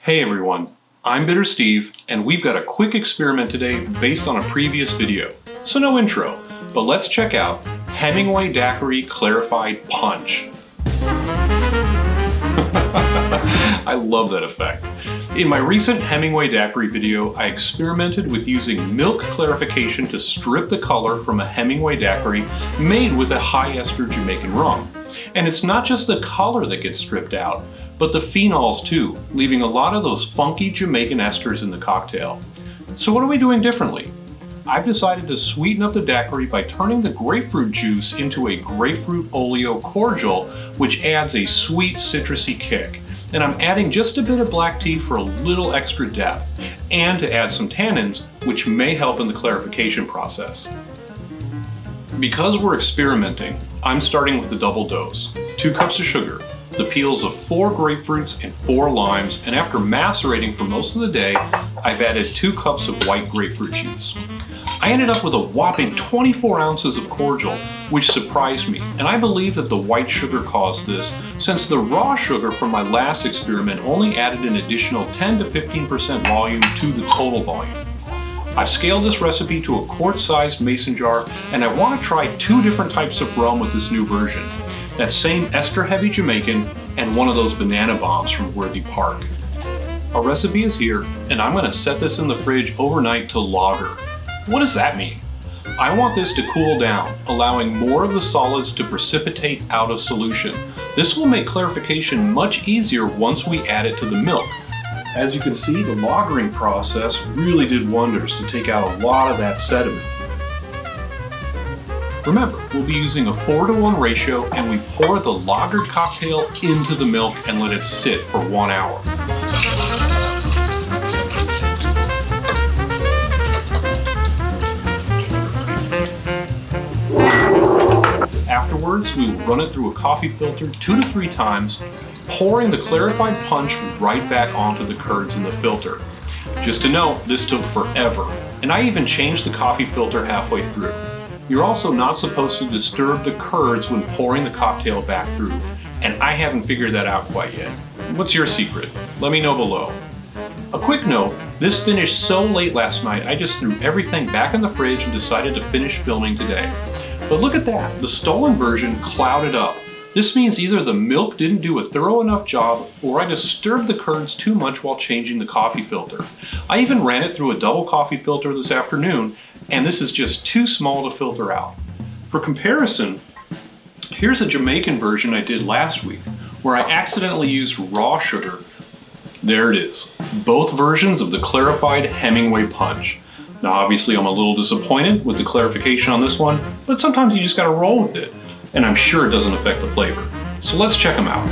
Hey everyone, I'm Bitter Steve, and we've got a quick experiment today based on a previous video. So no intro, but let's check out Hemingway Daiquiri Clarified Punch. I love that effect. In my recent Hemingway Daiquiri video, I experimented with using milk clarification to strip the color from a Hemingway Daiquiri made with a high ester Jamaican rum. And it's not just the color that gets stripped out, but the phenols too, leaving a lot of those funky Jamaican esters in the cocktail. So what are we doing differently? I've decided to sweeten up the daiquiri by turning the grapefruit juice into a grapefruit Oleo cordial, which adds a sweet citrusy kick. And I'm adding just a bit of black tea for a little extra depth, and to add some tannins, which may help in the clarification process. Because we're experimenting, I'm starting with the double dose. 2 cups of sugar, the peels of 4 grapefruits and 4 limes, and after macerating for most of the day, I've added 2 cups of white grapefruit juice. I ended up with a whopping 24 ounces of cordial, which surprised me, and I believe that the white sugar caused this, since the raw sugar from my last experiment only added an additional 10 to 15% volume to the total volume. I've scaled this recipe to a quart-sized mason jar, and I want to try 2 different types of rum with this new version. That same ester-heavy Jamaican and one of those banana bombs from Worthy Park. Our recipe is here, and I'm going to set this in the fridge overnight to lager. What does that mean? I want this to cool down, allowing more of the solids to precipitate out of solution. This will make clarification much easier once we add it to the milk. As you can see, the lagering process really did wonders to take out a lot of that sediment. Remember, we'll be using a 4-to-1 ratio, and we pour the lagered cocktail into the milk and let it sit for 1 hour. Afterwards, we will run it through a coffee filter 2 to 3 times, pouring the clarified punch right back onto the curds in the filter. Just to note, this took forever, and I even changed the coffee filter halfway through. You're also not supposed to disturb the curds when pouring the cocktail back through, and I haven't figured that out quite yet. What's your secret? Let me know below. A quick note, this finished so late last night I just threw everything back in the fridge and decided to finish filming today. But look at that, the stolen version clouded up. This means either the milk didn't do a thorough enough job, or I disturbed the curds too much while changing the coffee filter. I even ran it through a double coffee filter this afternoon, and this is just too small to filter out. For comparison, here's a Jamaican version I did last week, where I accidentally used raw sugar. There it is, both versions of the clarified Hemingway Punch. Now obviously I'm a little disappointed with the clarification on this one, but sometimes you just gotta roll with it, and I'm sure it doesn't affect the flavor. So let's check them out.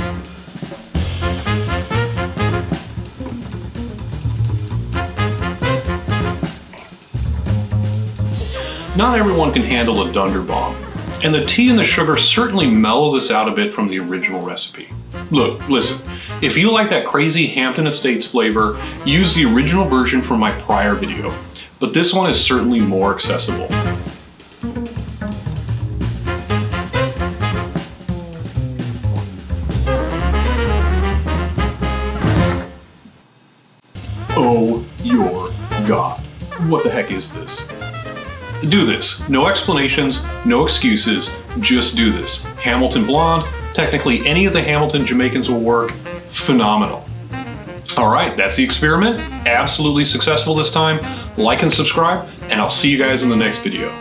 Not everyone can handle a Dunder Bomb, and the tea and the sugar certainly mellow this out a bit from the original recipe. Look, listen, if you like that crazy Hampton Estates flavor, use the original version from my prior video, but this one is certainly more accessible. Oh your God, what the heck is this? Do this. No explanations, no excuses, just do this. Hamilton Blonde, technically any of the Hamilton Jamaicans will work. Phenomenal. Alright, that's the experiment. Absolutely successful this time. Like and subscribe, and I'll see you guys in the next video.